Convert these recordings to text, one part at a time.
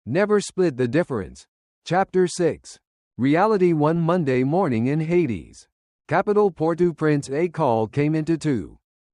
Never split the difference. Chapter 6. Reality. One Monday morning in Hades, capital Port-au-Prince, a call came into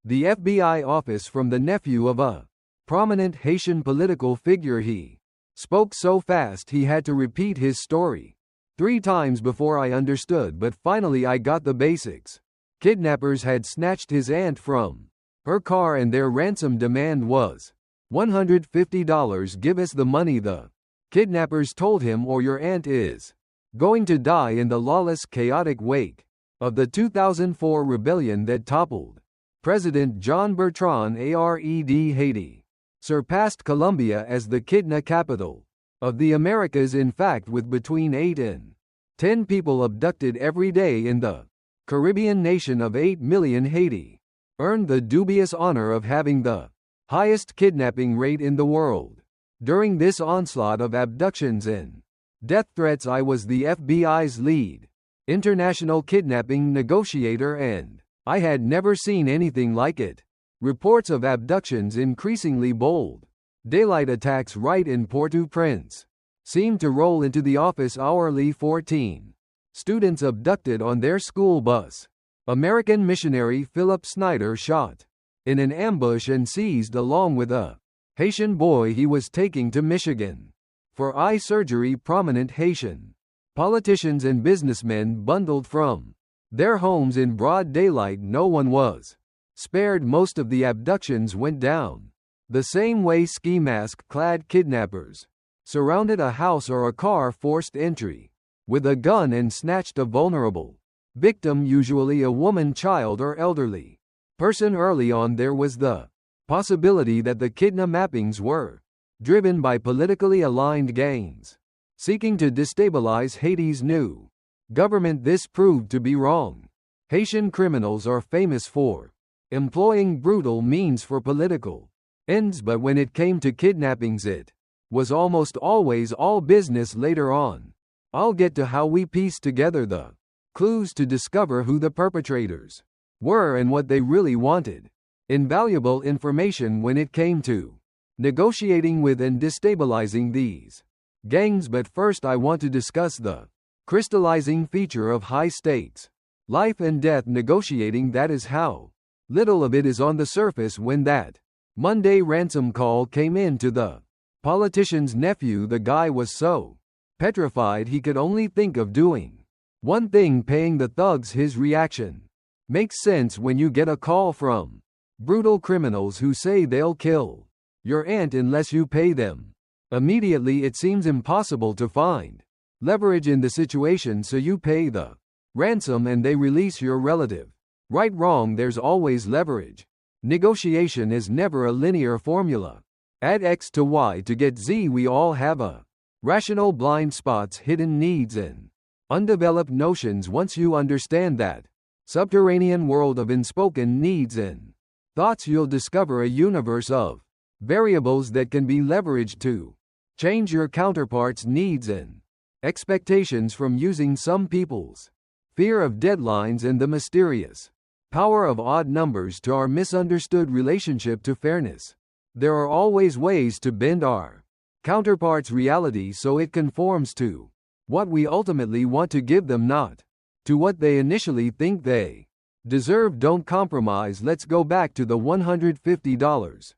the FBI office from the nephew of a prominent Haitian political figure. He spoke so fast he had to repeat his story 3 times before I understood, but finally I got the basics. Kidnappers had snatched his aunt from her car and their ransom demand was $150. Give us the money, the kidnappers told him, or your aunt is going to die in the lawless, chaotic wake of the 2004 rebellion that toppled President John Bertrand Ared. Haiti surpassed Colombia as the kidna capital of the Americas, in fact, with between 8 and 10 people abducted every day in the Caribbean nation of 8 million. Haiti earned the dubious honor of having the highest kidnapping rate in the world. During this onslaught of abductions and death threats, I was the FBI's lead international kidnapping negotiator, and I had never seen anything like it. Reports of abductions increasingly bold. Daylight attacks right in Port-au-Prince seemed to roll into the office hourly. 14 students abducted on their school bus. American missionary Philip Snyder shot in an ambush and seized along with a Haitian boy he was taking to Michigan for eye surgery. Prominent Haitian politicians and businessmen bundled from their homes in broad daylight. No one was spared. Most of the abductions went down the same way. Ski mask-clad kidnappers surrounded a house or a car, forced entry with a gun, and snatched a vulnerable victim, usually a woman, child, or elderly person. Early on, there was the possibility that the kidnappings were driven by politically aligned gangs seeking to destabilize Haiti's new government. This proved to be wrong. Haitian criminals are famous for employing brutal means for political ends, but when it came to kidnappings, it was almost always all business. Later on, I'll get to how we pieced together the clues to discover who the perpetrators were and what they really wanted. Invaluable information when it came to negotiating with and destabilizing these gangs. But first, I want to discuss the crystallizing feature of high-stakes life and death negotiating. That is how little of it is on the surface. When that Monday ransom call came in to the politician's nephew, the guy was so petrified he could only think of doing one thing: paying the thugs. His reaction makes sense when you get a call from brutal criminals who say they'll kill your aunt unless you pay them. Immediately, it seems impossible to find leverage in the situation, so you pay the ransom and they release your relative. Right, wrong, there's always leverage. Negotiation is never a linear formula. Add X to Y to get Z. We all have a rational blind spots, hidden needs, and undeveloped notions. Once you understand that subterranean world of unspoken needs and thoughts, you'll discover a universe of variables that can be leveraged to change your counterpart's needs and expectations, from using some people's fear of deadlines and the mysterious power of odd numbers to our misunderstood relationship to fairness. There are always ways to bend our counterpart's reality so it conforms to what we ultimately want to give them, not to what they initially think they deserve. Don't compromise. Let's go back to the $150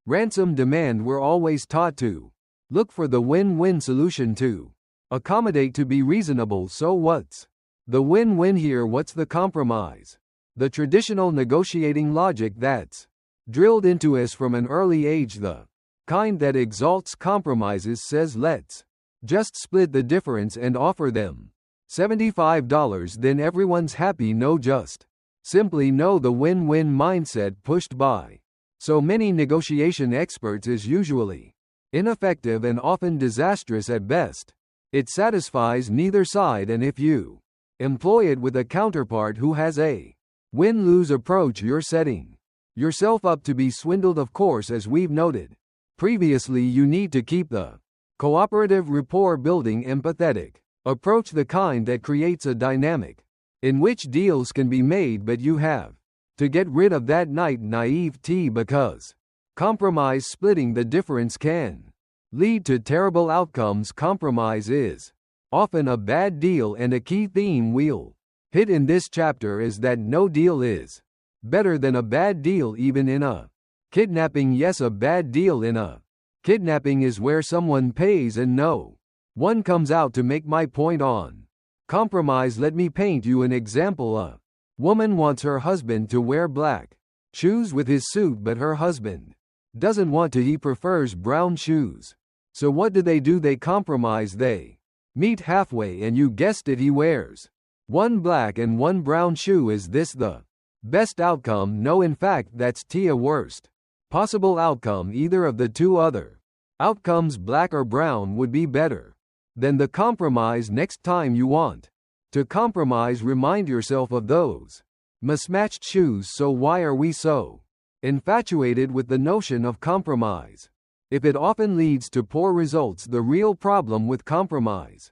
ransom demand. We're always taught to look for the win-win solution, to accommodate, to be reasonable. So what's the win-win here? What's the compromise? The traditional negotiating logic that's drilled into us from an early age, the kind that exalts compromises, says let's just split the difference and offer them $75, then everyone's happy. No, just simply no. The win-win mindset pushed by so many negotiation experts is usually ineffective and often disastrous at best. It satisfies neither side, and if you employ it with a counterpart who has a win-lose approach, you're setting yourself up to be swindled. Of course, as we've noted previously, you need to keep the cooperative, rapport-building, empathetic approach, the kind that creates a dynamic in which deals can be made, but you have to get rid of that naivety, because compromise, splitting the difference, can lead to terrible outcomes. Compromise is often a bad deal, and a key theme we'll hit in this chapter is that no deal is better than a bad deal, even in a kidnapping. Yes, a bad deal in a kidnapping is where someone pays and no one comes out to make my point on compromise. Let me paint you an example. A woman wants her husband to wear black shoes with his suit, but her husband doesn't want to. He prefers brown shoes. So what do? They compromise. They meet halfway, and you guessed it, he wears one black and one brown shoe. Is this the best outcome? No, in fact, that's the worst possible outcome. Either of the two other outcomes, black or brown, would be better than the compromise. Next time you want to compromise, remind yourself of those mismatched shoes. So why are we so infatuated with the notion of compromise? If it often leads to poor results, the real problem with compromise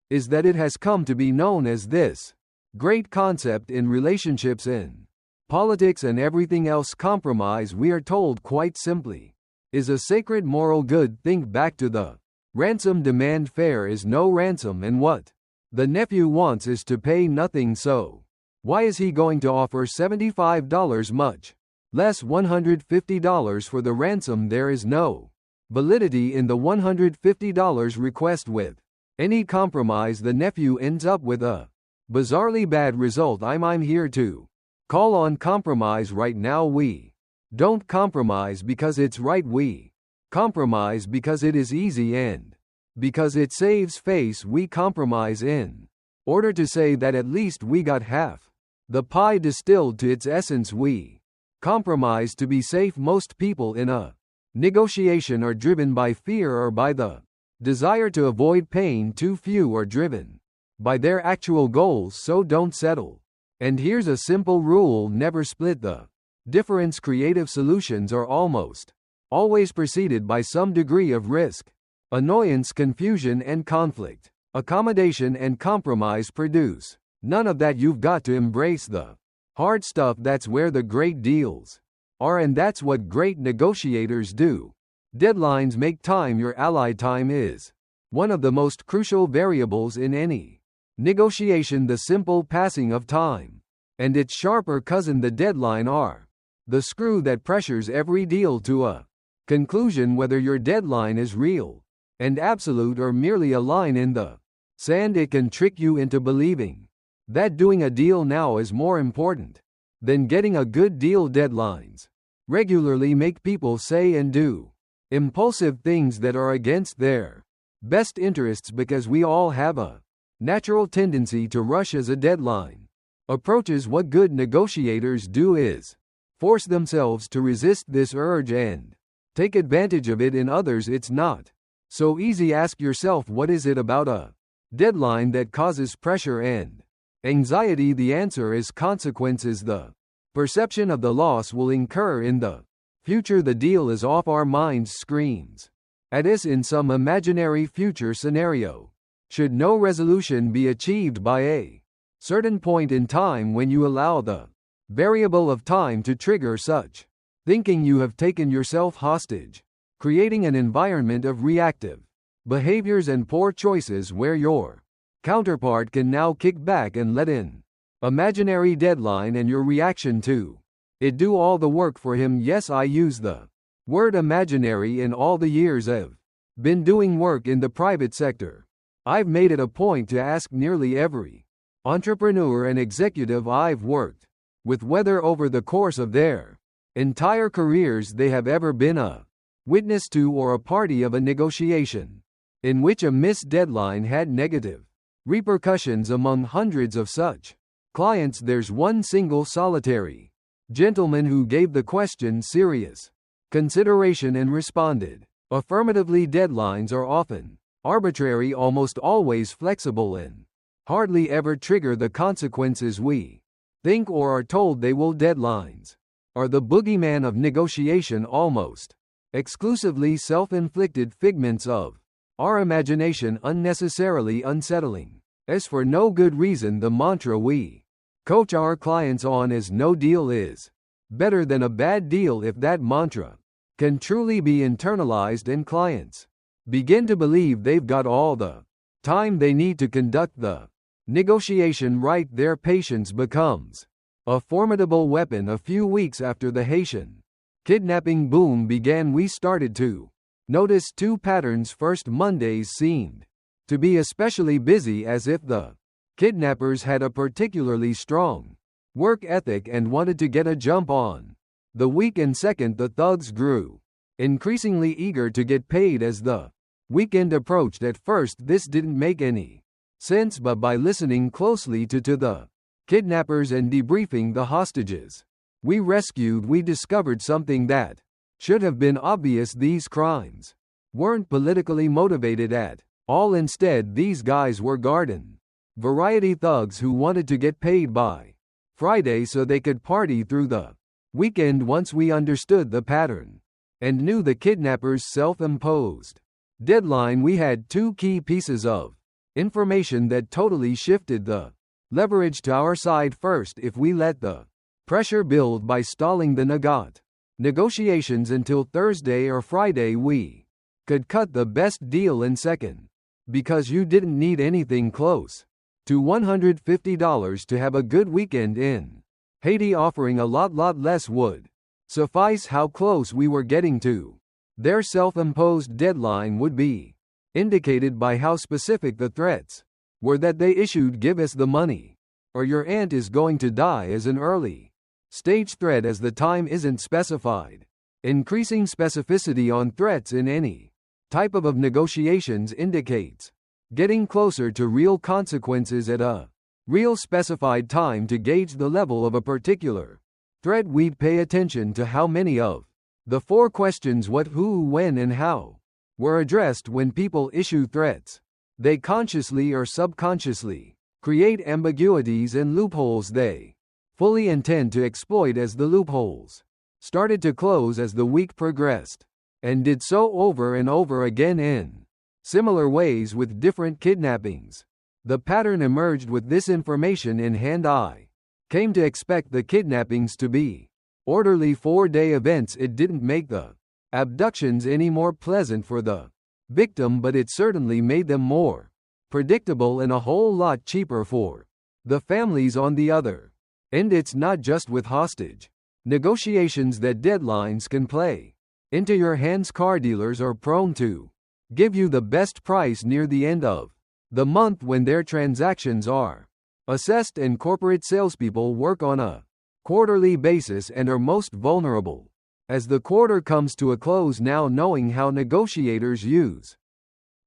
is that it has come to be known as this great concept in relationships, in politics, and everything else. Compromise, we are told quite simply, is a sacred moral good. Think back to the ransom demand. Fair is no ransom, and what the nephew wants is to pay nothing. So why is he going to offer $75, much less $150 for the ransom? There is no validity in the $150 request. With any compromise, the nephew ends up with a bizarrely bad result. I'm here to call on compromise right now. We don't compromise because it's right. We compromise because it is easy and because it saves face. We compromise in order to say that at least we got half the pie distilled to its essence. We compromise to be safe. Most people in a negotiation are driven by fear or by the desire to avoid pain. Too few are driven by their actual goals, so don't settle. And here's a simple rule: never split the difference. Creative solutions are almost always preceded by some degree of risk, annoyance, confusion, and conflict. Accommodation and compromise produce none of that. You've got to embrace the hard stuff. That's where the great deals are, and that's what great negotiators do. Deadlines make time your ally. Time is one of the most crucial variables in any negotiation. The simple passing of time and its sharper cousin, the deadline, are the screw that pressures every deal to a conclusion. Whether your deadline is real and absolute or merely a line in the sand, it can trick you into believing that doing a deal now is more important than getting a good deal. Deadlines regularly make people say and do impulsive things that are against their best interests, because we all have a natural tendency to rush as a deadline approaches. What good negotiators do is force themselves to resist this urge and take advantage of it in others. It's not so easy. Ask yourself, what is it about a deadline that causes pressure and anxiety? The answer is consequences. The perception of the loss we'll incur in the future. The deal is off our minds, screams at us in some imaginary future scenario. Should no resolution be achieved by a certain point in time, when you allow the variable of time to trigger such thinking, you have taken yourself hostage, creating an environment of reactive behaviors and poor choices where your counterpart can now kick back and let an imaginary deadline and your reaction to it do all the work for him. Yes, I use the word imaginary. In all the years I've been doing work in the private sector, I've made it a point to ask nearly every entrepreneur and executive I've worked with whether over the course of their entire careers they have ever been a witness to or a party of a negotiation in which a missed deadline had negative repercussions among hundreds of such clients. There's one single solitary gentleman who gave the question serious consideration and responded affirmatively. Deadlines are often arbitrary, almost always flexible, and hardly ever trigger the consequences we think or are told they will. Deadlines are the boogeyman of negotiation, almost exclusively self-inflicted figments of our imagination, unnecessarily unsettling. As for no good reason, the mantra we coach our clients on is no deal is better than a bad deal. If that mantra can truly be internalized and clients begin to believe they've got all the time they need to conduct the negotiation right. Their patience becomes a formidable weapon. A few weeks after the Haitian kidnapping boom began, we started to notice two patterns. First, Mondays seemed to be especially busy, as if the kidnappers had a particularly strong work ethic and wanted to get a jump on the weekend. Second, the thugs grew increasingly eager to get paid as the weekend approached. At first, this didn't make any sense, but by listening closely to the kidnappers and debriefing the hostages we rescued, we discovered something that should have been obvious. These crimes weren't politically motivated at all. Instead, these guys were garden variety thugs who wanted to get paid by Friday so they could party through the weekend. Once we understood the pattern and knew the kidnappers' self-imposed deadline, we had two key pieces of information that totally shifted the leverage to our side. First, if we let the pressure build by stalling the negotiations until Thursday or Friday, we could cut the best deal. And second, because you didn't need anything close to $150 to have a good weekend in Haiti, offering a lot less would suffice. How close we were getting to their self-imposed deadline would be indicated by how specific the threats were that they issued: give us the money, or your aunt is going to die, as an early stage threat, as the time isn't specified. Increasing specificity on threats in any type of negotiations indicates getting closer to real consequences at a real specified time. To gauge the level of a particular threat, we'd pay attention to how many of the four questions: what, who, when, and how were addressed. When people issue threats, they consciously or subconsciously create ambiguities and loopholes they fully intend to exploit. As the loopholes started to close as the week progressed, and did so over and over again in similar ways with different kidnappings, the pattern emerged. With this information in hand, I came to expect the kidnappings to be orderly 4-day events. It didn't make the abductions any more pleasant for the victim, but it certainly made them more predictable and a whole lot cheaper for the families on the other end. It's not just with hostage negotiations that deadlines can play into your hands. Car dealers are prone to give you the best price near the end of the month when their transactions are assessed, and corporate salespeople work on a quarterly basis and are most vulnerable as the quarter comes to a close. Now, knowing how negotiators use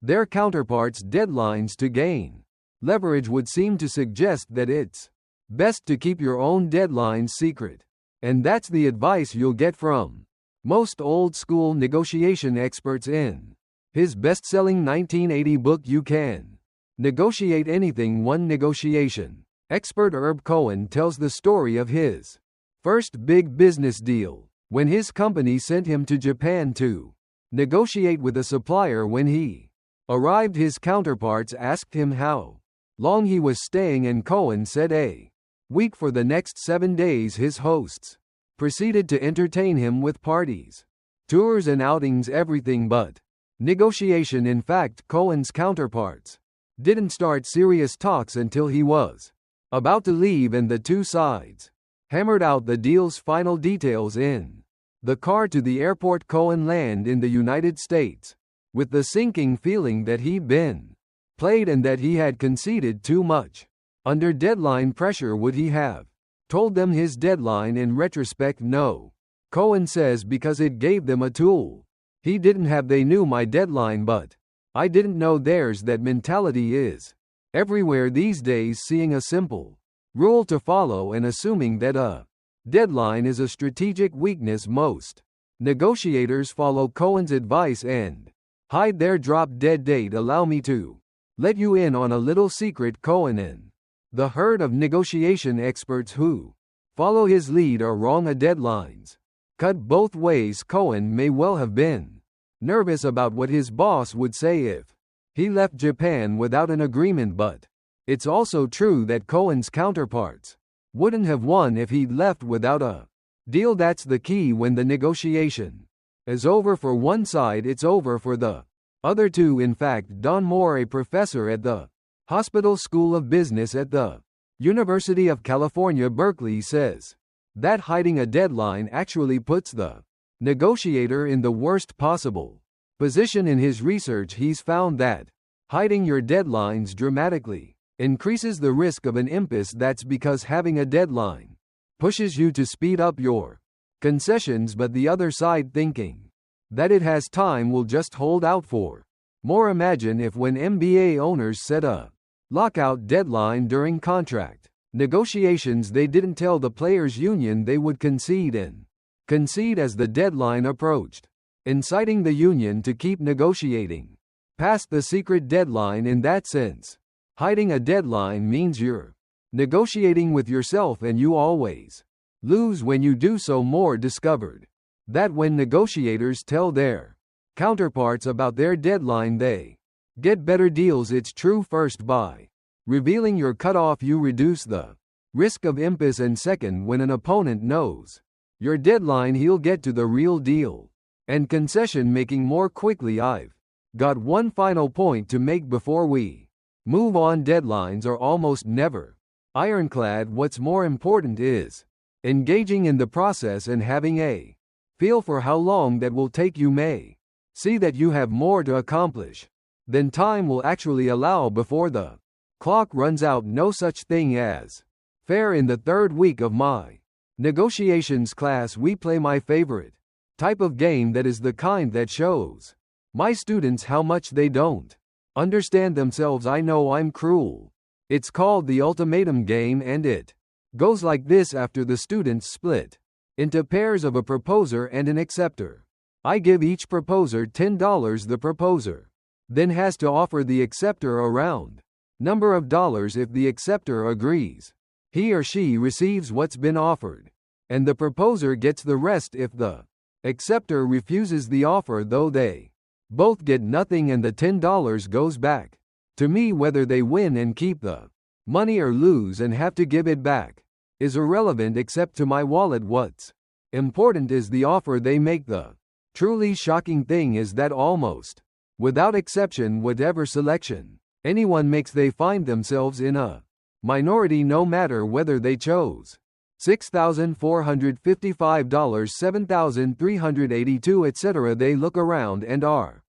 their counterparts' deadlines to gain leverage would seem to suggest that it's best to keep your own deadlines secret. And that's the advice you'll get from most old-school negotiation experts in his best-selling 1980 book, You Can Negotiate Anything. One negotiation expert, Herb Cohen, tells the story of his first big business deal when his company sent him to Japan to negotiate with a supplier. When he arrived, his counterparts asked him how long he was staying, and Cohen said a week. For the next 7 days, his hosts proceeded to entertain him with parties, tours, and outings, everything but negotiation. In fact, Cohen's counterparts didn't start serious talks until he was about to leave, and the two sides hammered out the deal's final details in the car. To the airport, Cohen landed in the United States with the sinking feeling that he'd been played and that he had conceded too much under deadline pressure. Would he have told them his deadline in retrospect? No. Cohen says, because it gave them a tool he didn't have. They knew my deadline, but I didn't know theirs. That mentality is everywhere these days, seeing a simple rule to follow and assuming that a deadline is a strategic weakness. Most negotiators follow Cohen's advice and hide their drop-dead date. Allow me to let you in on a little secret. Cohen and the herd of negotiation experts who follow his lead are wrong. Deadlines cut both ways. Cohen may well have been nervous about what his boss would say if he left Japan without an agreement, but it's also true that Cohen's counterparts wouldn't have won if he'd left without a deal. That's the key. When the negotiation is over for one side, it's over for the Other two, in fact, Don Moore, a professor at the Hospital School of Business at the University of California, Berkeley, says that hiding a deadline actually puts the negotiator in the worst possible position. In his research, he's found that hiding your deadlines dramatically increases the risk of an impasse. That's because having a deadline pushes you to speed up your concessions, but the other side, thinking that it has time, will just hold out for more. Imagine if, when MBA owners set a lockout deadline during contract negotiations, they didn't tell the players' union they would concede as the deadline approached, inciting the union to keep negotiating past the secret deadline. In that sense, hiding a deadline means you're negotiating with yourself, and you always lose when you do so. Moore discovered that when negotiators tell their counterparts about their deadline, they get better deals. It's true. First, by revealing your cutoff, you reduce the risk of impasse, and second, when an opponent knows your deadline, he'll get to the real deal and concession making more quickly. I've got one final point to make before we move on. Deadlines are almost never ironclad. What's more important is engaging in the process and having a feel for how long that will take. You may see that you have more to accomplish than time will actually allow before the clock runs out. No such thing as fair. In the third week of my negotiations class, we play my favorite type of game, that is the kind that shows my students how much they don't understand themselves. I know I'm cruel. It's called the ultimatum game, and it goes like this. After the students split into pairs of a proposer and an acceptor, I give each proposer $10. The proposer then has to offer the acceptor a round number of dollars. If the acceptor agrees, he or she receives what's been offered, and the proposer gets the rest. If the acceptor refuses the offer, though, they both get nothing, and the $10 goes back to me. Whether they win and keep the money or lose and have to give it back is irrelevant, except to my wallet. What's important is the offer they make. The truly shocking thing is that almost without exception, whatever selection anyone makes, they find themselves in a minority, no matter whether they chose $6,455, $7,382, etc. They look around and are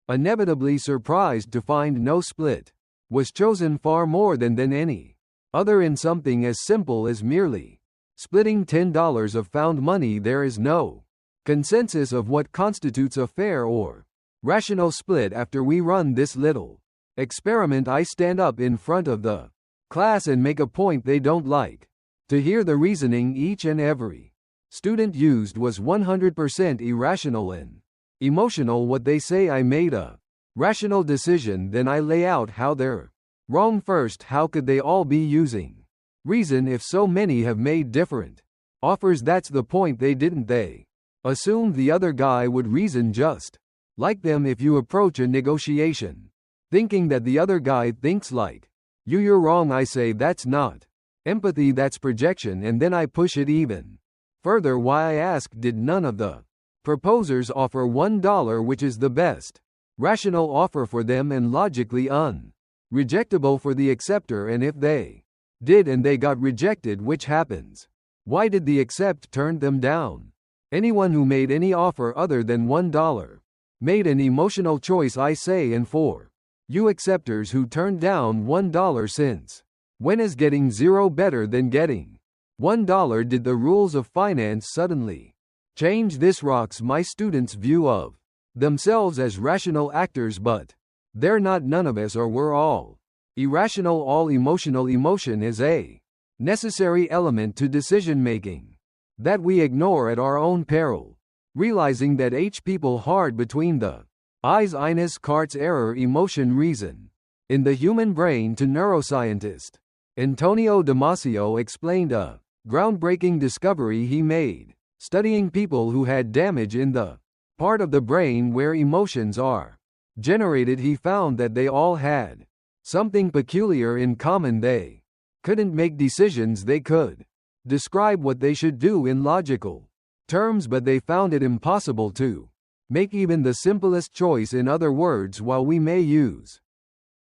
inevitably surprised to find no split was chosen far more than any other in something as simple as merely splitting $10 of found money. There is no consensus of what constitutes a fair or rational split. After we run this little experiment, I stand up in front of the class and make a point they don't like to hear. The reasoning each and every student used was 100% irrational and emotional. What they say, I made a rational decision, then I lay out how they're wrong. First, how could they all be using reason if so many have made different offers? That's the point. They didn't. They assumed the other guy would reason just like them. If you approach a negotiation thinking that the other guy thinks like you're wrong. I say that's not empathy, that's projection, and then I push it even further. Why, I ask, did none of the proposers offer $1, which is the best rational offer for them and logically unrejectable for the acceptor? And if they did and they got rejected, which happens, why did the accept turn them down? Anyone who made any offer other than $1 made an emotional choice, I say. And for you acceptors who turned down $1, since when is getting $0 better than getting $1? Did the rules of finance suddenly change? This rocks my students' view of themselves as rational actors, but they're not. None of us are. We're all irrational, all emotional. Emotion is a necessary element to decision making that we ignore at our own peril. Realizing that people hard between the eyes. Ines Cart's error, emotion, reason in the human brain. To neuroscientist Antonio Damasio explained a groundbreaking discovery he made studying people who had damage in the part of the brain where emotions are generated. He found that they all had something peculiar in common. They couldn't make decisions. They could describe what they should do in logical terms, but they found it impossible to make even the simplest choice. In other words, while we may use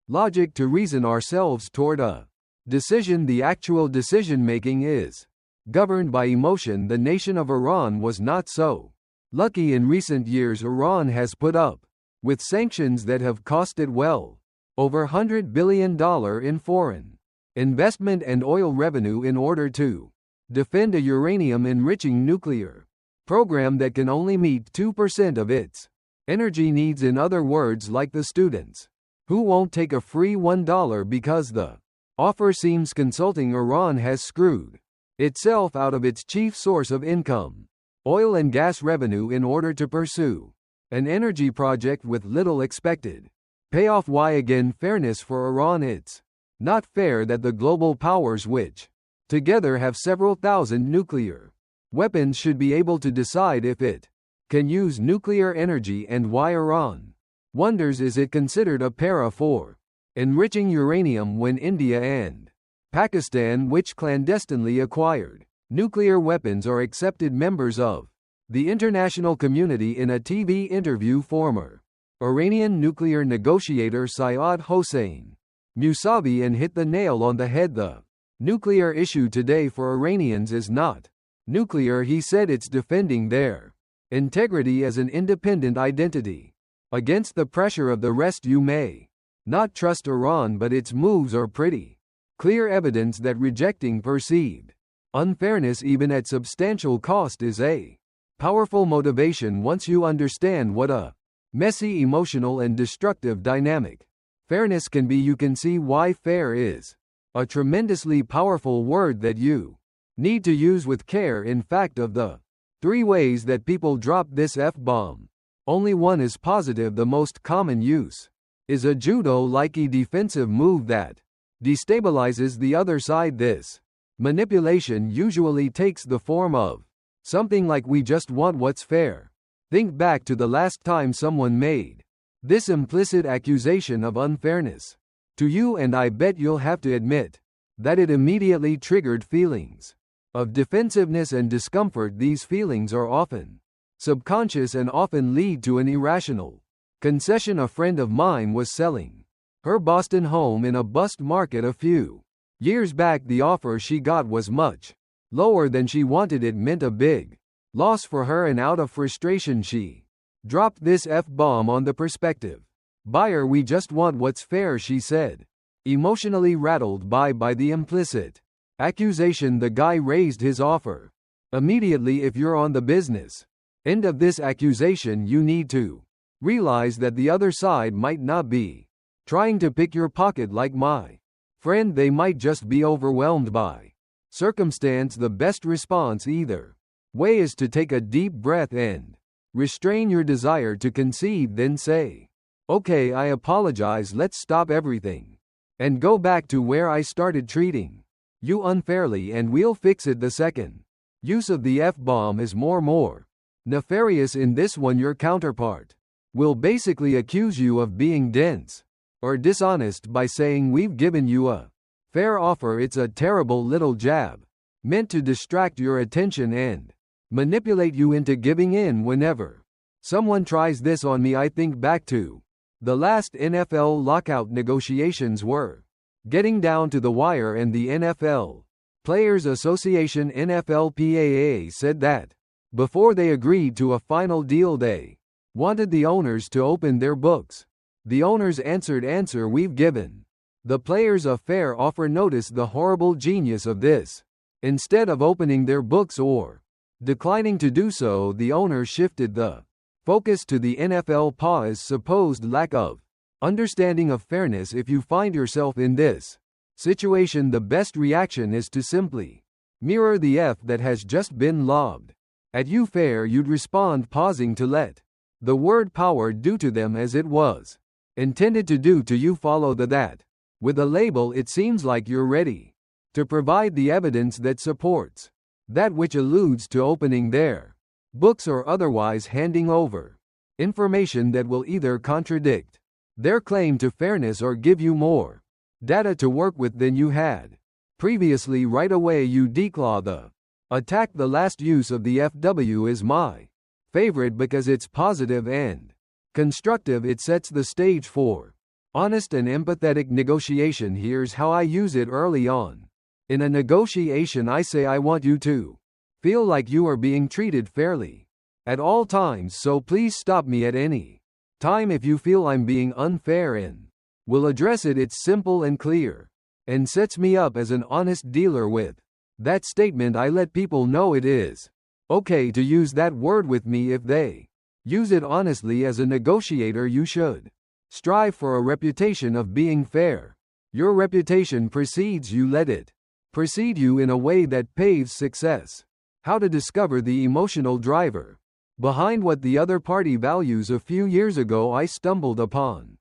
logic to reason ourselves toward a decision, the actual decision-making is governed by emotion. The nation of Iran was not so lucky. In recent years, Iran has put up with sanctions that have cost it well over $100 billion in foreign investment and oil revenue in order to defend a uranium-enriching nuclear program that can only meet 2% of its energy needs. In other words, like the students who won't take a free $1 because the offer seems consulting. Iran has screwed itself out of its chief source of income, oil and gas revenue, in order to pursue an energy project with little expected payoff. Why again? Fairness for Iran. It's not fair that the global powers, which together have several thousand nuclear weapons, should be able to decide if it can use nuclear energy. And why, Iran wonders, is it considered a para for enriching uranium when India and Pakistan, which clandestinely acquired nuclear weapons, are accepted members of the international community? In a TV interview, former Iranian nuclear negotiator Syed Hossein Musavi and hit the nail on the head. The nuclear issue today for Iranians is not nuclear, he said. It's defending their integrity as an independent identity against the pressure of the rest. You may not trust Iran, but its moves are pretty clear evidence that rejecting perceived unfairness, even at substantial cost, is a powerful motivation once you understand what a messy, emotional, and destructive dynamic fairness can be. You can see why fair is a tremendously powerful word that you need to use with care. In fact, of the 3 ways that people drop this F-bomb, only one is positive. The most common use is a judo-like defensive move that destabilizes the other side. This manipulation usually takes the form of something like, "We just want what's fair." Think back to the last time someone made this implicit accusation of unfairness to you, and I bet you'll have to admit that it immediately triggered feelings of defensiveness and discomfort. These feelings are often subconscious and often lead to an irrational concession. A friend of mine was selling her Boston home in a bust market a few years back. The offer she got was much lower than she wanted. It meant a big loss for her, and out of frustration she dropped this F-bomb on the prospective buyer. "We just want what's fair," she said, emotionally rattled by the implicit accusation. The guy raised his offer immediately. If you're on the business end of this accusation, you need to realize that the other side might not be trying to pick your pocket like my friend. They might just be overwhelmed by circumstance. The best response either way is to take a deep breath and restrain your desire to concede, then say, "Okay, I apologize, let's stop everything and go back to where I started treating you unfairly, and we'll fix it." The second use of the F-bomb is more nefarious. In this one, your counterpart will basically accuse you of being dense or dishonest by saying, "We've given you a fair offer." It's a terrible little jab meant to distract your attention and manipulate you into giving in. Whenever someone tries this on me, I think back to the last NFL lockout negotiations were getting down to the wire, and the NFL Players Association NFLPAA said that before they agreed to a final deal, they wanted the owners to open their books. The owners answered, "We've given the players a fair offer." Notice the horrible genius of this. Instead of opening their books or declining to do so, the owners shifted the focus to the NFLPA's supposed lack of understanding of fairness. If you find yourself in this situation, the best reaction is to simply mirror the F that has just been lobbed at you. Fair, you'd respond pausing to let the word power do to them as it was intended to do to you. Follow the that with a label. It seems like you're ready to provide the evidence that supports that which alludes to opening their books or otherwise handing over information that will either contradict their claim to fairness or give you more data to work with than you had previously. Right away you declaw the attack. The last use of the FW is my Favorite because it's positive and constructive. It sets the stage for honest and empathetic negotiation. Here's how I use it early on. In a negotiation, I say I want you to feel like you are being treated fairly at all times, so please stop me at any time if you feel I'm being unfair, and we'll address it. It's simple and clear, and sets me up as an honest dealer. With that statement, I let people know it is okay to use that word with me if they use it honestly. As a negotiator, you should strive for a reputation of being fair. Your reputation precedes you. Let it precede you in a way that paves success. How to discover the emotional driver behind what the other party values. A few years ago, I stumbled upon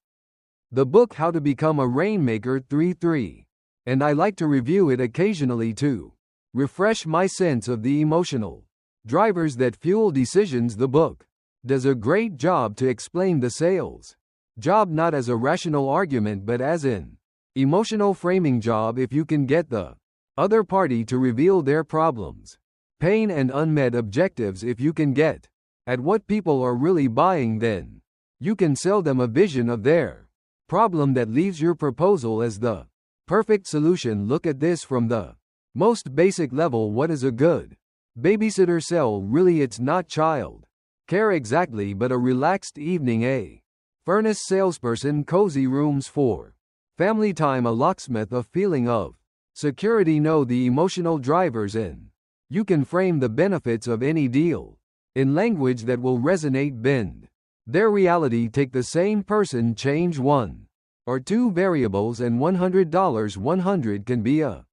the book How to Become a Rainmaker 3-3, and I like to review it occasionally to refresh my sense of the emotional drivers that fuel decisions. The book does a great job to explain the sales job not as a rational argument but as an emotional framing job. If you can get the other party to reveal their problems, pain, and unmet objectives, if you can get at what people are really buying, then you can sell them a vision of their problem that leaves your proposal as the perfect solution. Look at this from the most basic level. What is a good babysitter sell? Really, it's not child care exactly, but a relaxed evening, a furnace salesperson, cozy rooms for family time, a locksmith, a feeling of security. Know the emotional drivers, and you can frame the benefits of any deal in language that will resonate. Bend their reality. Take the same person, change one or two variables, and $100. 100 can be a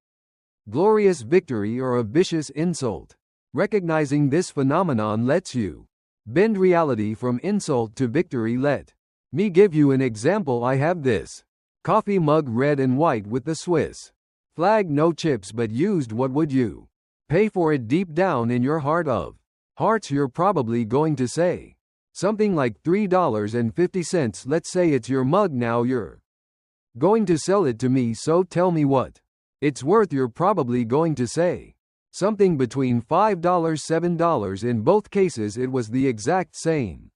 glorious victory or a vicious insult. Recognizing this phenomenon lets you bend reality from insult to victory. Let me give you an example. I have this coffee mug, red and white with the Swiss flag, no chips but used. What would you pay for it? Deep down in your heart of hearts, you're probably going to say something like $3.50. Let's say it's your mug. Now you're going to sell it to me, so tell me what it's worth. You're probably going to say something between $5, $7. In both cases, it was the exact same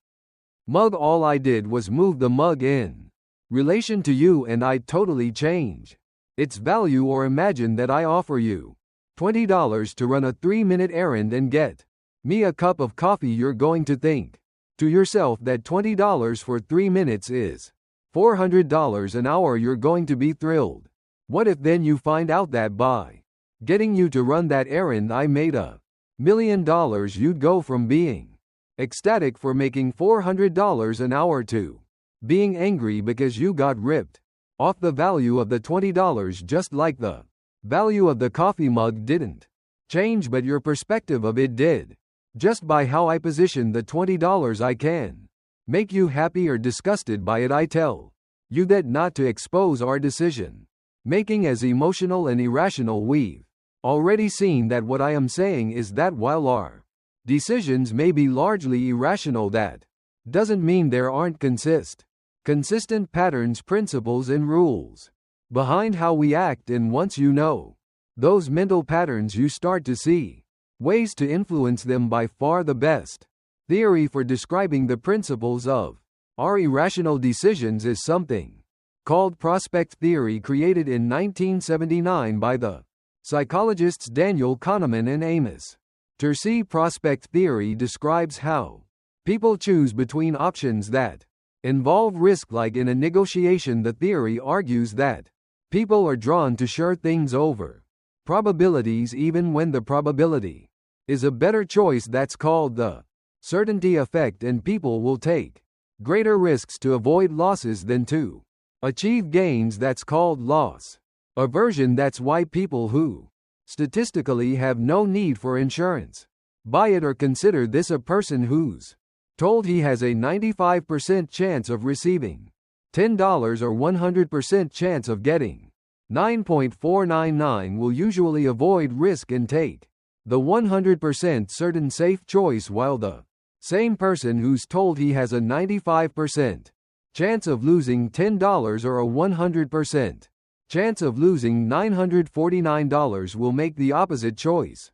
mug. All I did was move the mug in relation to you, and I totally change its value. Or imagine that I offer you $20 to run a 3-minute errand and get me a cup of coffee. You're going to think to yourself that $20 for 3 minutes is $400 an hour. You're going to be thrilled. What if then you find out that by getting you to run that errand, I made $1 million? You'd go from being ecstatic for making $400 an hour to being angry because you got ripped off. The value of the $20, just like the value of the coffee mug, didn't change, but your perspective of it did. Just by how I position the $20, I can make you happy or disgusted by it. I tell you that not to expose our decision making as emotional and irrational. We've already seen that what I am saying is that while our decisions may be largely irrational, that doesn't mean there aren't consistent patterns, principles, and rules behind how we act. And once you know those mental patterns, you start to see ways to influence them. By far the best theory for describing the principles of our irrational decisions is something called prospect theory, created in 1979 by the psychologists Daniel Kahneman and Amos Tercy. Prospect theory describes how people choose between options that involve risk. Like in a negotiation, the theory argues that people are drawn to sure things over probabilities, even when the probability is a better choice. That's called the certainty effect, and people will take greater risks to avoid losses than to achieve gains. That's called loss aversion. That's why people who statistically have no need for insurance buy it. Or consider this: a person who's told he has a 95% chance of receiving $10 or 100% chance of getting 9.499 will usually avoid risk and take the 100% certain safe choice, while the same person who's told he has a 95% chance of losing $10 or a 100% chance of losing $949 will make the opposite choice,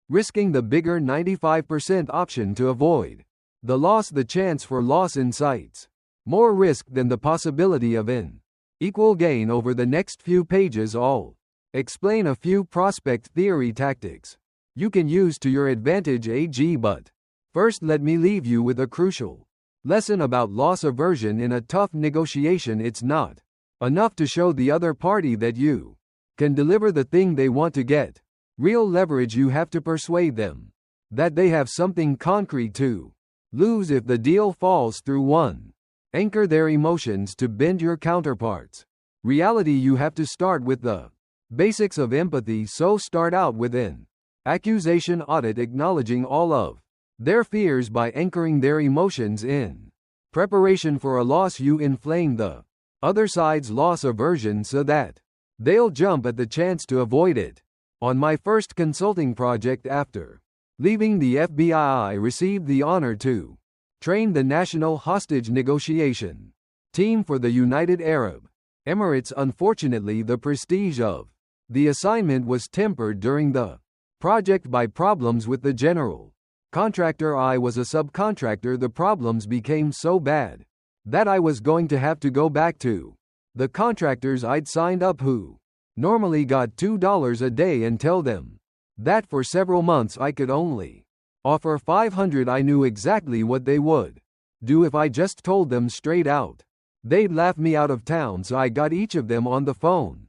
risking the bigger 95% option to avoid The loss, the chance for loss incites more risk than the possibility of an equal gain over the next few pages. All explain a few prospect theory tactics you can use to your advantage. But first, let me leave you with a crucial lesson about loss aversion in a tough negotiation. It's not enough to show the other party that you can deliver the thing they want to get real leverage. You have to persuade them that they have something concrete to lose if the deal falls through. 1. Anchor their emotions to bend your counterparts' reality. You have to start with the basics of empathy, so start out with an accusation audit, acknowledging all of their fears by anchoring their emotions. In preparation for a loss, you inflame the other side's loss aversion so that they'll jump at the chance to avoid it. On my first consulting project after leaving the FBI, I received the honor to train the national hostage negotiation team for the United Arab Emirates. Unfortunately, the prestige of the assignment was tempered during the project by problems with the general contractor. I was a subcontractor. The problems became so bad that I was going to have to go back to the contractors I'd signed up, who normally got $2 a day, and tell them that for several months I could only offer $500. I knew exactly what they would do if I just told them straight out. They'd laugh me out of town, so I got each of them on the phone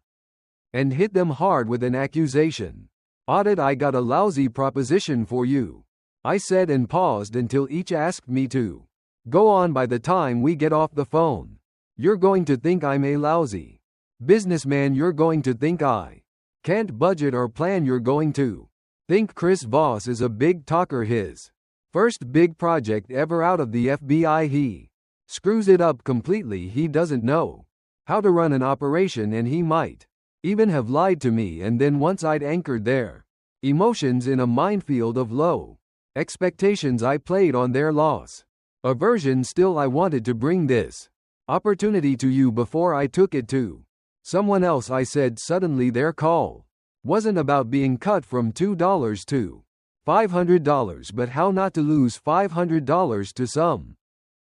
and hit them hard with an accusation audit. I got a lousy proposition for you, I said, and paused until each asked me to go on. By the time we get off the phone, you're going to think I'm a lousy businessman. You're going to think I can't budget or plan. You're going to think Chris Voss is a big talker. His first big project ever out of the FBI, he screws it up completely. He doesn't know how to run an operation, and he might even have lied to me. And then once I'd anchored their emotions in a minefield of low expectations, I played on their loss aversion. Still, I wanted to bring this opportunity to you before I took it to someone else, I said. Suddenly their call wasn't about being cut from $2 to $500, but how not to lose $500 to some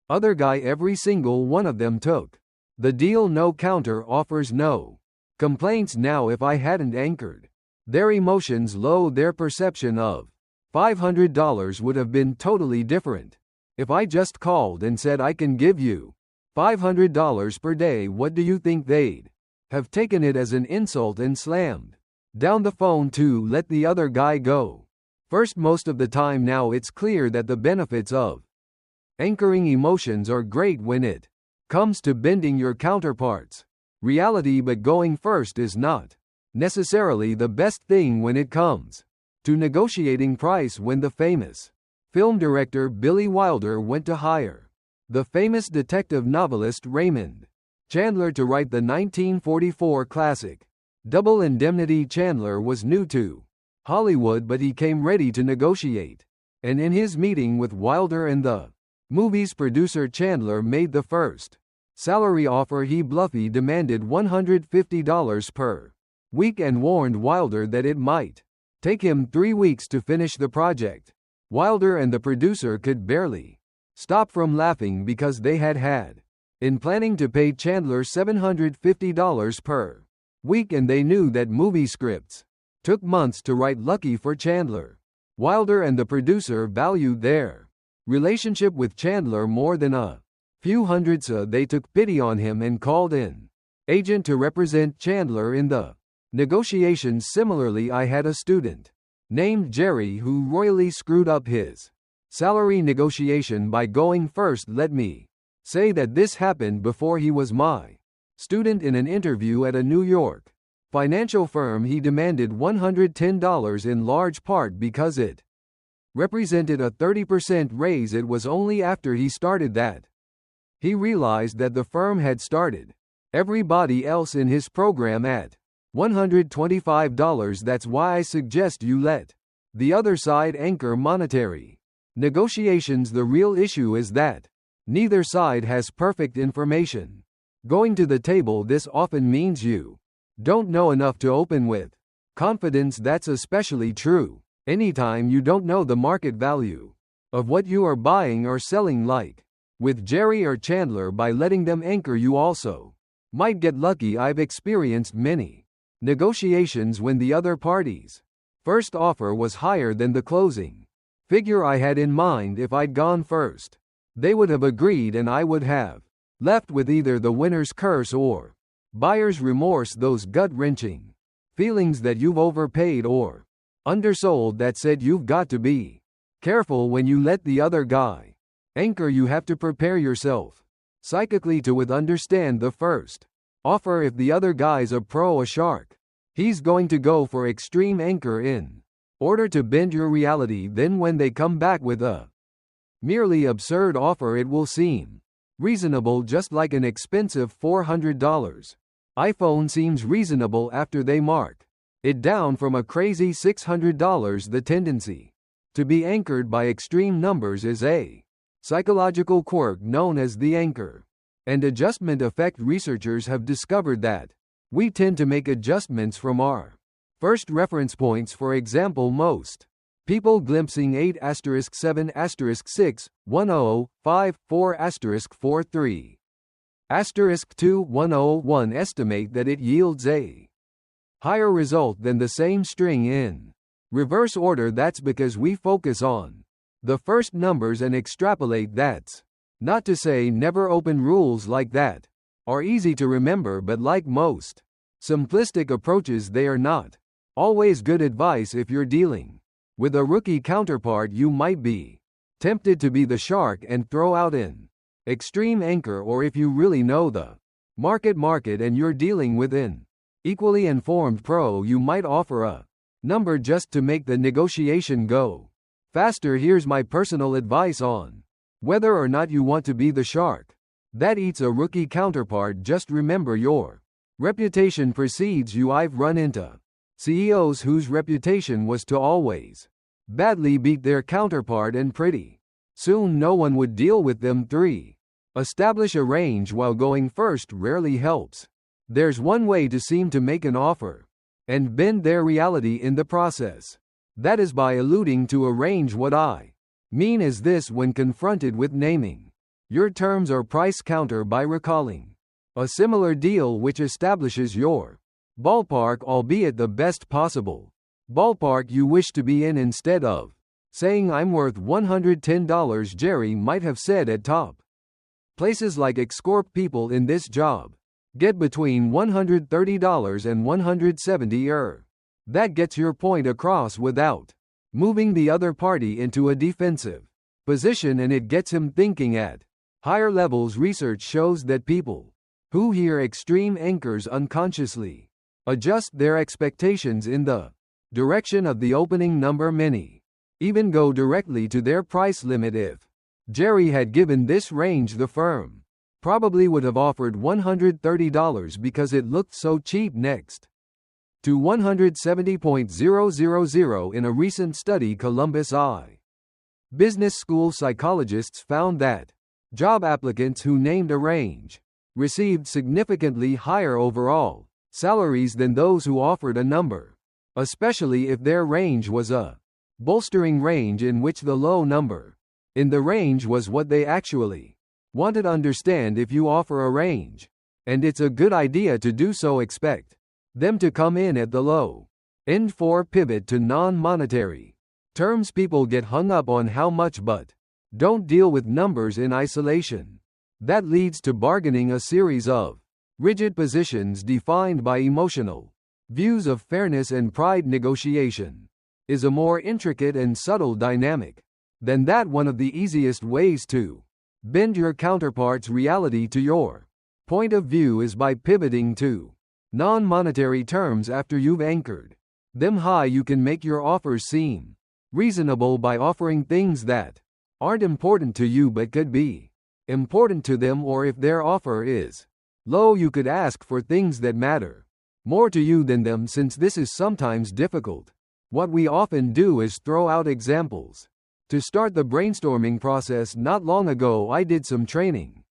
other guy. Every single one of them took the deal. No counter offers, no complaints. Now, if I hadn't anchored their emotions low, their perception of $500 would have been totally different. If I just called and said I can give you $500 per day, what do you think they'd have taken it as? An insult, and slammed down the phone to let the other guy go first. Most of the time now, it's clear that the benefits of anchoring emotions are great when it comes to bending your counterparts' reality, but going first is not necessarily the best thing when it comes to negotiating price. When the famous film director Billy Wilder went to hire the famous detective novelist Raymond Chandler to write the 1944 classic Double Indemnity, Chandler was new to Hollywood, but he came ready to negotiate. And in his meeting with Wilder and the movie's producer, Chandler made the first salary offer. He bluffly demanded $150 per week and warned Wilder that it might take him 3 weeks to finish the project. Wilder and the producer could barely stop from laughing because they had in planning to pay Chandler $750 per week, and they knew that movie scripts took months to write. Lucky for Chandler, Wilder and the producer valued their relationship with Chandler more than a few hundred, so they took pity on him and called in agent to represent Chandler in the negotiations. Similarly, I had a student named Jerry who royally screwed up his salary negotiation by going first. Let me say that this happened before he was my student. In an interview at a New York financial firm, he demanded $110 in large part because it represented a 30% raise. It was only after he started that he realized that the firm had started everybody else in his program at $125. That's why I suggest you let the other side anchor monetary negotiations. The real issue is that neither side has perfect information going to the table. This often means you don't know enough to open with confidence. That's especially true anytime you don't know the market value of what you are buying or selling, like with Jerry or Chandler, by letting them anchor you also. Might get lucky. I've experienced many negotiations when the other party's first offer was higher than the closing figure I had in mind. If I'd gone first, they would have agreed and I would have left with either the winner's curse or buyer's remorse, those gut-wrenching feelings that you've overpaid or undersold, that said you've got to be careful when you let the other guy anchor. You have to prepare yourself psychically to understand the first offer. If the other guy's a pro, a shark, he's going to go for extreme anchor in order to bend your reality. Then when they come back with a merely absurd offer, it will seem reasonable, just like an expensive $400 iPhone seems reasonable after they mark it down from a crazy $600. The tendency to be anchored by extreme numbers is a psychological quirk known as the anchor and adjustment effect. Researchers have discovered that we tend to make adjustments from our first reference points. For example, most people glimpsing 8*7*6 1054*43*2 estimate that it yields a higher result than the same string in reverse order. That's because we focus on the first numbers and extrapolate. That's not to say never open. Rules like that are easy to remember, but like most simplistic approaches, they are not always good advice. If you're dealing with a rookie counterpart, you might be tempted to be the shark and throw out an extreme anchor, or if you really know the market and you're dealing with an equally informed pro, you might offer a number just to make the negotiation go faster. Here's my personal advice on whether or not you want to be the shark that eats a rookie counterpart. Just remember, your reputation precedes you. I've run into CEOs whose reputation was to always badly beat their counterpart, and pretty soon no one would deal with them. 3. Establish a range while going first rarely helps. There's one way to seem to make an offer and bend their reality in the process. That is by alluding to a range. What I mean is this: when confronted with naming your terms or price counter by recalling a similar deal which establishes your ballpark, albeit the best possible ballpark you wish to be in, instead of saying I'm worth $110, Jerry might have said at top places like Excorp, people in this job get between $130 and $170. That gets your point across without moving the other party into a defensive position, and it gets him thinking at higher levels. Research shows that people who hear extreme anchors unconsciously adjust their expectations in the direction of the opening number. Many even go directly to their price limit. If Jerry had given this range, the firm probably would have offered $130 because it looked so cheap. Next to $170.000 in a recent study, Columbus Business School psychologists found that job applicants who named a range received significantly higher overall salaries than those who offered a number, especially if their range was a bolstering range in which the low number in the range was what they actually wanted. Understand, if you offer a range and it's a good idea to do so, expect them to come in at the low end. 4. Pivot to non-monetary terms. People get hung up on how much but don't deal with numbers in isolation. That leads to bargaining, a series of rigid positions defined by emotional views of fairness and pride. Negotiation is a more intricate and subtle dynamic than that. One of the easiest ways to bend your counterpart's reality to your point of view is by pivoting to non-monetary terms after you've anchored them high. You can make your offers seem reasonable by offering things that aren't important to you but could be important to them, or if their offer is low, you could ask for things that matter more to you than them. Since this is sometimes difficult, what we often do is throw out examples to start the brainstorming process. Not long ago, I did some training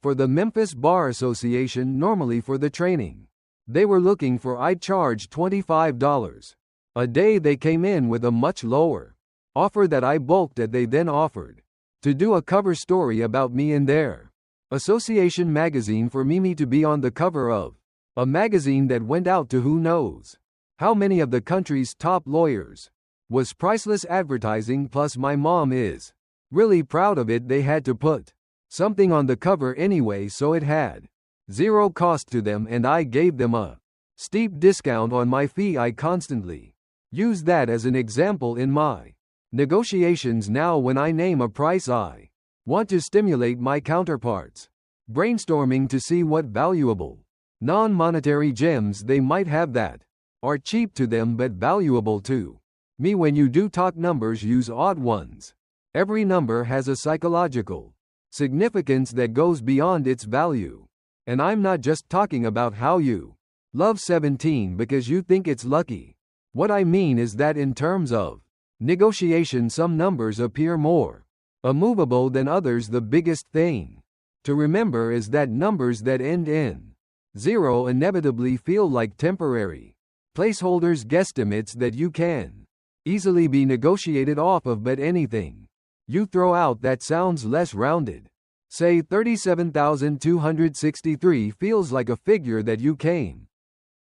for the Memphis Bar Association. Normally for the training they were looking for, I'd charge $25 a day. They came in with a much lower offer that I balked at. They then offered to do a cover story about me in their association magazine for Mimi to be on the cover of a magazine that went out to who knows how many of the country's top lawyers. Was priceless advertising, plus my mom is really proud of it. They had to put something on the cover anyway, so it had zero cost to them, and I gave them a steep discount on my fee. I constantly use that as an example in my negotiations now. When I name a price, I want to stimulate my counterparts, brainstorming to see what valuable non-monetary gems they might have that are cheap to them but valuable to me. When you do talk numbers, use odd ones. Every number has a psychological significance that goes beyond its value. And I'm not just talking about how you love 17 because you think it's lucky. What I mean is that in terms of negotiation, some numbers appear more immovable than others. The biggest thing to remember is that numbers that end in 0 inevitably feel like temporary placeholders, guesstimates that you can easily be negotiated off of, but anything you throw out that sounds less rounded, say 37,263, feels like a figure that you came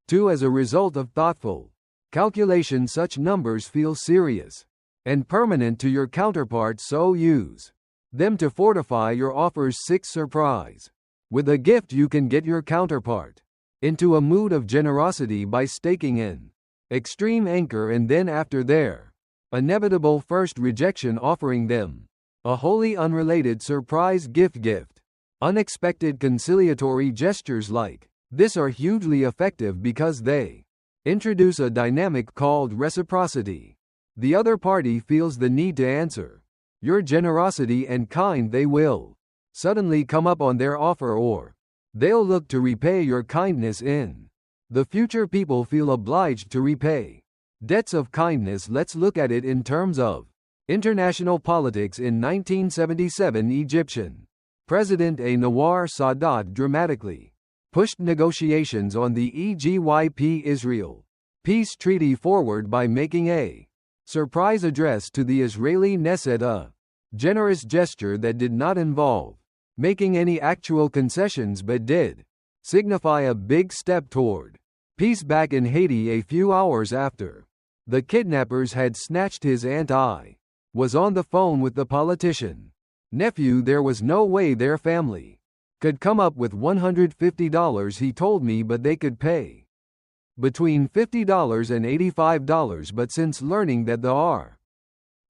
to as a result of thoughtful calculation. Such numbers feel serious and permanent to your counterpart, so use them to fortify your offers. 6. Surprise. With a gift, you can get your counterpart into a mood of generosity by staking an extreme anchor, and then after their inevitable first rejection, offering them a wholly unrelated surprise gift. Unexpected conciliatory gestures like this are hugely effective because they introduce a dynamic called reciprocity. The other party feels the need to answer your generosity, and kind they will suddenly come up on their offer, or they'll look to repay your kindness in the future. People feel obliged to repay debts of kindness. Let's look at it in terms of international politics. In 1977, Egyptian President Anwar Sadat dramatically pushed negotiations on the Egypt-Israel peace treaty forward by making a surprise address to the Israeli Knesset, a generous gesture that did not involve making any actual concessions but did signify a big step toward peace. Back in Haiti, a few hours after the kidnappers had snatched his aunt, I was on the phone with the politician nephew. There was no way their family could come up with $150, he told me, but they could pay between $50 and $85. But since learning that the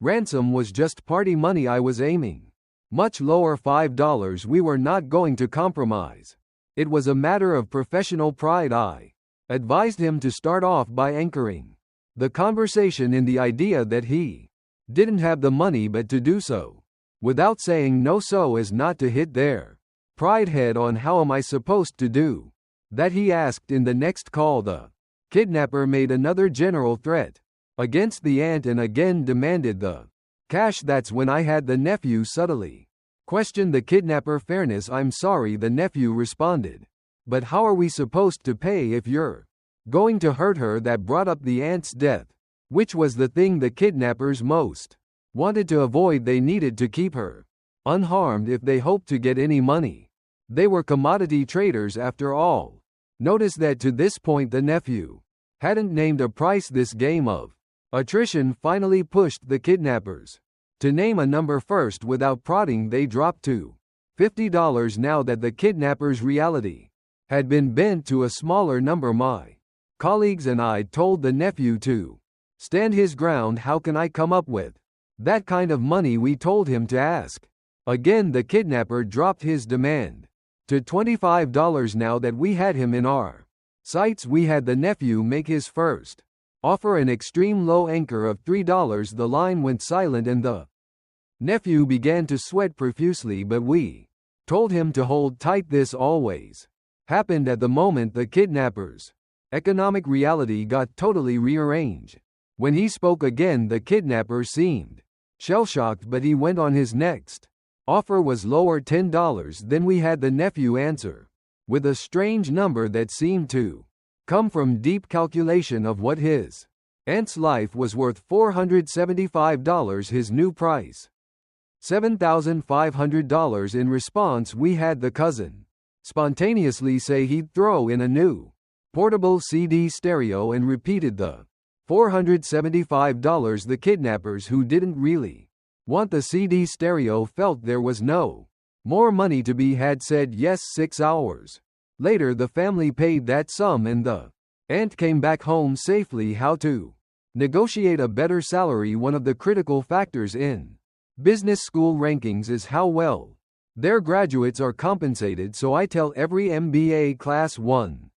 ransom was just party money, I was aiming much lower, $5. We were not going to compromise. It was a matter of professional pride. I advised him to start off by anchoring the conversation in the idea that he didn't have the money, but to do so without saying no so as not to hit their pride head on. How am I supposed to do that, he asked. In the next call, the kidnapper made another general threat against the aunt and again demanded the cash. That's when I had the nephew subtly question the kidnapper fairness. I'm sorry, the nephew responded, but how are we supposed to pay if you're going to hurt her? That brought up the aunt's death, which was the thing the kidnappers most wanted to avoid. They needed to keep her unharmed if they hoped to get any money. They were commodity traders after all. Notice that to this point the nephew hadn't named a price. This game of attrition finally pushed the kidnappers to name a number first. Without prodding, they dropped to $50. Now that the kidnappers' reality had been bent to a smaller number, my colleagues and I told the nephew to stand his ground. How can I come up with that kind of money? We told him to ask again. The kidnapper dropped his demand to $25. Now that we had him in our sights, we had the nephew make his first offer, an extreme low anchor of $3. The line went silent and the nephew began to sweat profusely, but we told him to hold tight. This always happened at the moment the kidnappers' economic reality got totally rearranged. When he spoke again, the kidnapper seemed shell-shocked, but he went on. His next offer was lower, $10. Then we had the nephew answer with a strange number that seemed to come from deep calculation of what his Ant's life was worth $475, his new price. $7,500. In response, we had the cousin spontaneously say he'd throw in a new portable CD stereo and repeated the $475. The kidnappers, who didn't really want the CD stereo, felt there was no more money to be had, said yes. 6 hours later, the family paid that sum and the aunt came back home safely. How to negotiate a better salary. One of the critical factors in business school rankings is how well their graduates are compensated, so I tell every MBA Class 1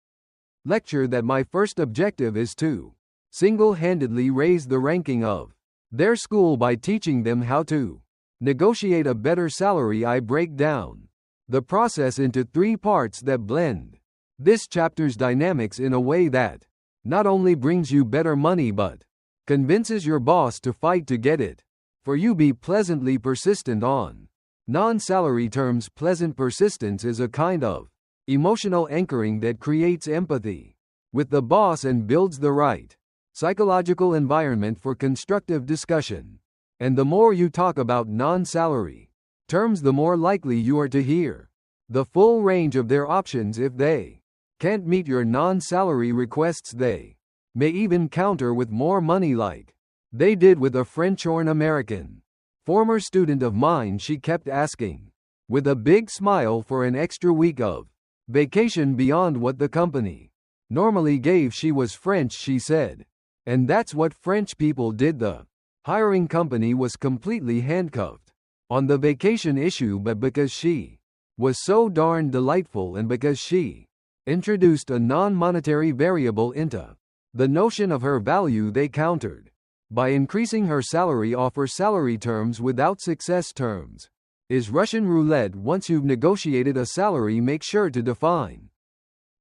lecture that my first objective is to single-handedly raise the ranking of their school by teaching them how to negotiate a better salary. I break down the process into 3 parts that blend this chapter's dynamics in a way that not only brings you better money but convinces your boss to fight to get it for you. Be pleasantly persistent on non-salary terms. Pleasant persistence is a kind of emotional anchoring that creates empathy with the boss and builds the right psychological environment for constructive discussion. And the more you talk about non-salary terms, the more likely you are to hear the full range of their options. If they can't meet your non-salary requests, they may even counter with more money, like they did with a French or an American former student of mine. She kept asking with a big smile for an extra week of vacation beyond what the company normally gave. She was French, she said, and that's what French people did. The hiring company was completely handcuffed on the vacation issue, but because she was so darn delightful and because she introduced a non-monetary variable into the notion of her value, they countered by increasing her salary offer. Salary terms without success terms is Russian roulette. Once you've negotiated a salary, make sure to define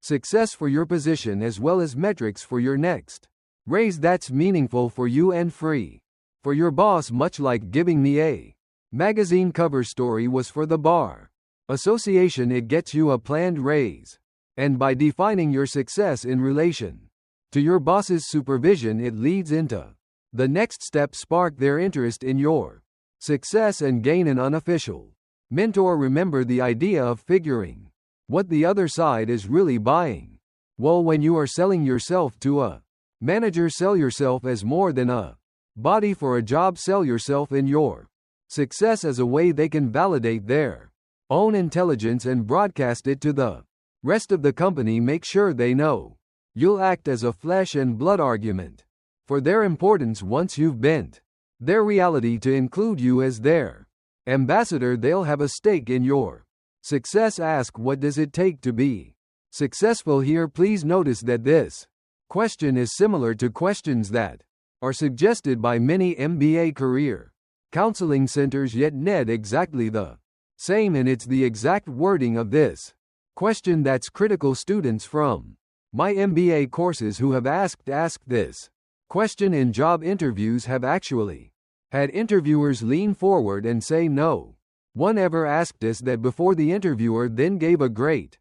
success for your position as well as metrics for your next raise that's meaningful for you and free for your boss. Much like giving me a magazine cover story was for the bar association, it gets you a planned raise. And by defining your success in relation to your boss's supervision, it leads into the next step. Spark their interest in your success and gain an unofficial mentor. Remember the idea of figuring what the other side is really buying. Well, when you are selling yourself to a manager, sell yourself as more than a body for a job. Sell yourself in your success as a way they can validate their own intelligence and broadcast it to the rest of the company. Make sure they know you'll act as a flesh and blood argument for their importance. Once you've bent their reality to include you as their ambassador, they'll have a stake in your success. Ask, what does it take to be successful here? Please notice that this question is similar to questions that are suggested by many MBA career counseling centers, yet not exactly the same, and it's the exact wording of this question that's critical. Students from my MBA courses who have asked this question in job interviews have actually had interviewers lean forward and say no one ever asked us that before. The interviewer then gave a great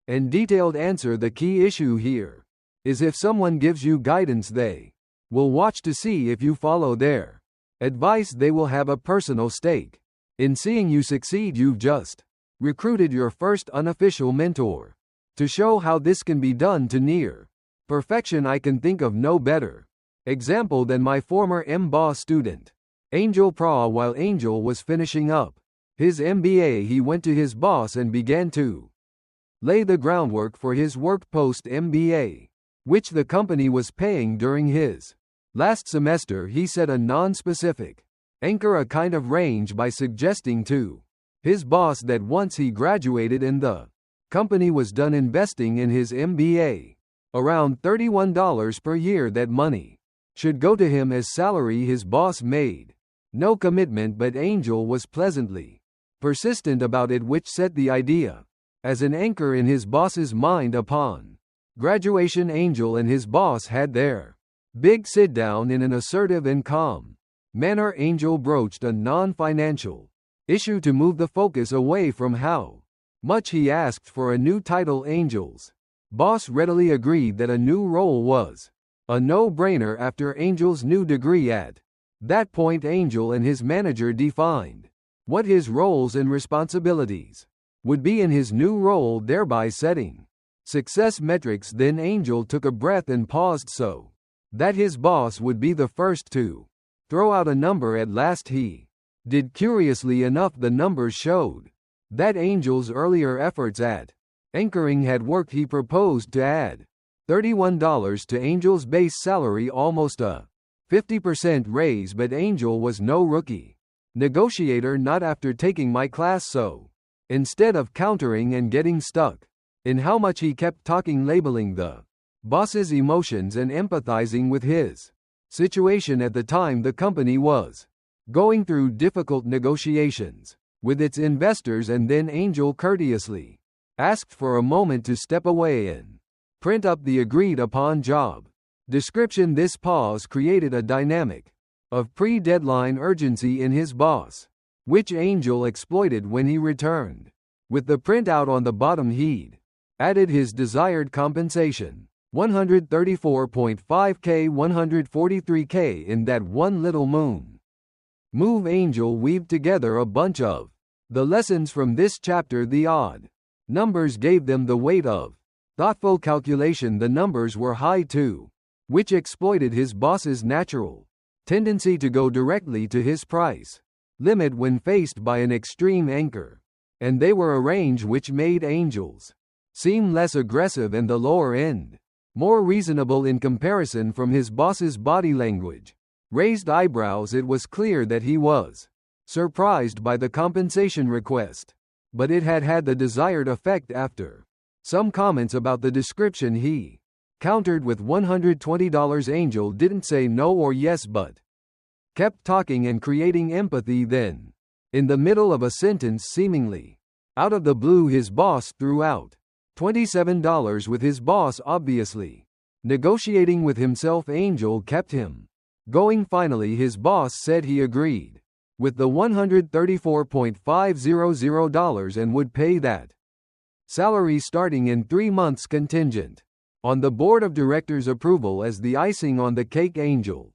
and detailed answer. The key issue here is if someone gives you guidance, they will watch to see if you follow their advice. They will have a personal stake in seeing you succeed. You've just recruited your first unofficial mentor to show how this can be done to near perfection. I can think of no better example than my former MBA student, Angel Pra. While Angel was finishing up his MBA, he went to his boss and began to lay the groundwork for his work post-MBA, which the company was paying during his last semester. He set a non-specific anchor, a kind of range, by suggesting to his boss that once he graduated and the company was done investing in his MBA, around $31 per year, that money should go to him as salary. His boss made no commitment, but Angel was pleasantly persistent about it, which set the idea as an anchor in his boss's mind. Upon graduation, Angel and his boss had their big sit-down. In an assertive and calm manner, Angel broached a non-financial issue to move the focus away from how much he asked for a new title. Angel's boss readily agreed that a new role was A no-brainer after Angel's new degree. At that point, Angel and his manager defined what his roles and responsibilities would be in his new role, thereby setting success metrics. Then Angel took a breath and paused so that his boss would be the first to throw out a number. At last he did. Curiously enough, the numbers showed that Angel's earlier efforts at anchoring had worked. He proposed to add $31 to Angel's base salary, almost a 50% raise, but Angel was no rookie negotiator, not after taking my class. So instead of countering and getting stuck in how much, he kept talking, labeling the boss's emotions and empathizing with his situation. At the time, the company was going through difficult negotiations with its investors, and then Angel courteously asked for a moment to step away and print up the agreed upon job description. This pause created a dynamic of pre-deadline urgency in his boss, which Angel exploited. When he returned with the printout on the bottom, he'd added his desired compensation, $134.5K, $143K, in that one little move. Angel weaved together a bunch of the lessons from this chapter. The odd numbers gave them the weight of thoughtful calculation. The numbers were high too, which exploited his boss's natural tendency to go directly to his price limit when faced by an extreme anchor, and they were arranged which made Angel's seem less aggressive and the lower end more reasonable in comparison. From his boss's body language, raised eyebrows, it was clear that he was surprised by the compensation request, but it had had the desired effect. After some comments about the description, he countered with $120. Angel didn't say no or yes, but kept talking and creating empathy. Then, in the middle of a sentence, seemingly out of the blue, his boss threw out $27. With his boss obviously negotiating with himself, Angel kept him going. Finally, his boss said he agreed with the $134.500 and would pay that salary starting in 3 months, contingent on the board of directors' approval. As the icing on the cake, Angel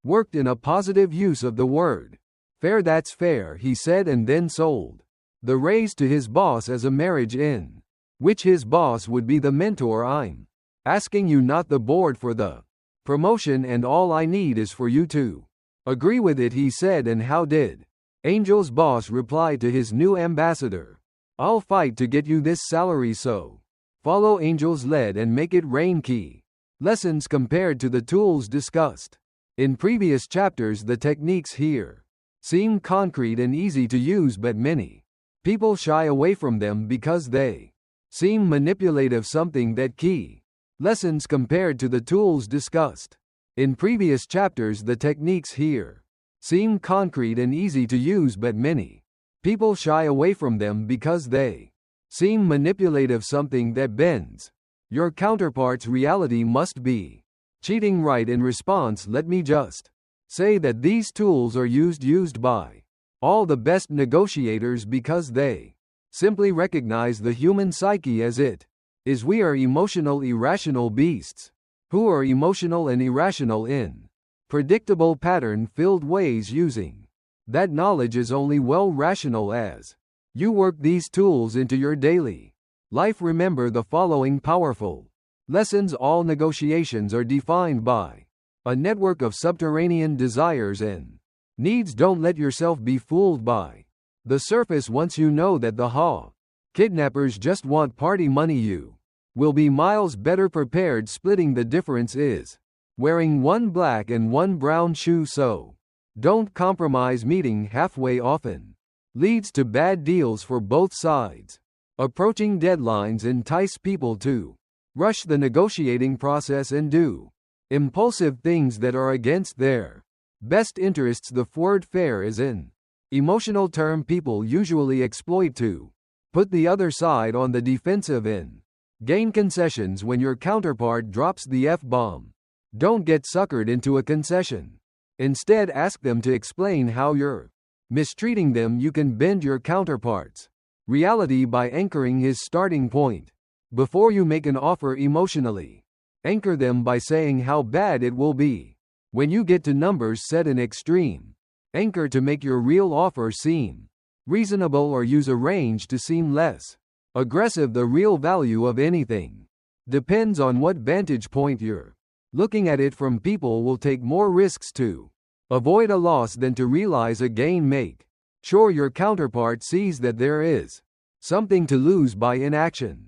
worked in a positive use of the word fair. That's fair, he said, and then sold the raise to his boss as a marriage in which his boss would be the mentor. I'm asking you, not the board, for the promotion, and all I need is for you to agree with it, he said. And how did Angel's boss reply to his new ambassador? I'll fight to get you this salary, so follow Angel's lead and make it rain. Key lessons compared to the tools discussed in previous chapters. The techniques here seem concrete and easy to use, but many people shy away from them because they seem manipulative. Something that key lessons compared to the tools discussed in previous chapters. The techniques here seem concrete and easy to use, but many people shy away from them because they seem manipulative. Something that bends your counterpart's reality must be cheating. Right. In response, let me just say that these tools are used by all the best negotiators because they simply recognize the human psyche as it is. We are emotional, irrational beasts who are emotional and irrational in predictable, pattern-filled ways. Using that knowledge is only well rational as you work these tools into your daily life. Remember the following powerful lessons: all negotiations are defined by a network of subterranean desires and needs. Don't let yourself be fooled by the surface. Once you know that the kidnappers just want party money, you will be miles better prepared. Splitting the difference is wearing one black and one brown shoe, so don't compromise. Meeting halfway often leads to bad deals for both sides. Approaching deadlines entice people to rush the negotiating process and do impulsive things that are against their best interests. The word fair is an emotional term people usually exploit to put the other side on the defensive and gain concessions. When your counterpart drops the F-bomb, don't get suckered into a concession. Instead, ask them to explain how you're mistreating them. You can bend your counterpart's reality by anchoring his starting point before you make an offer emotionally Anchor them by saying how bad it will be. When you get to numbers, set an extreme anchor to make your real offer seem reasonable, or use a range to seem less aggressive. The real value of anything depends on what vantage point you're looking at it from. People will take more risks to avoid a loss than to realize a gain. Make sure your counterpart sees that there is something to lose by inaction.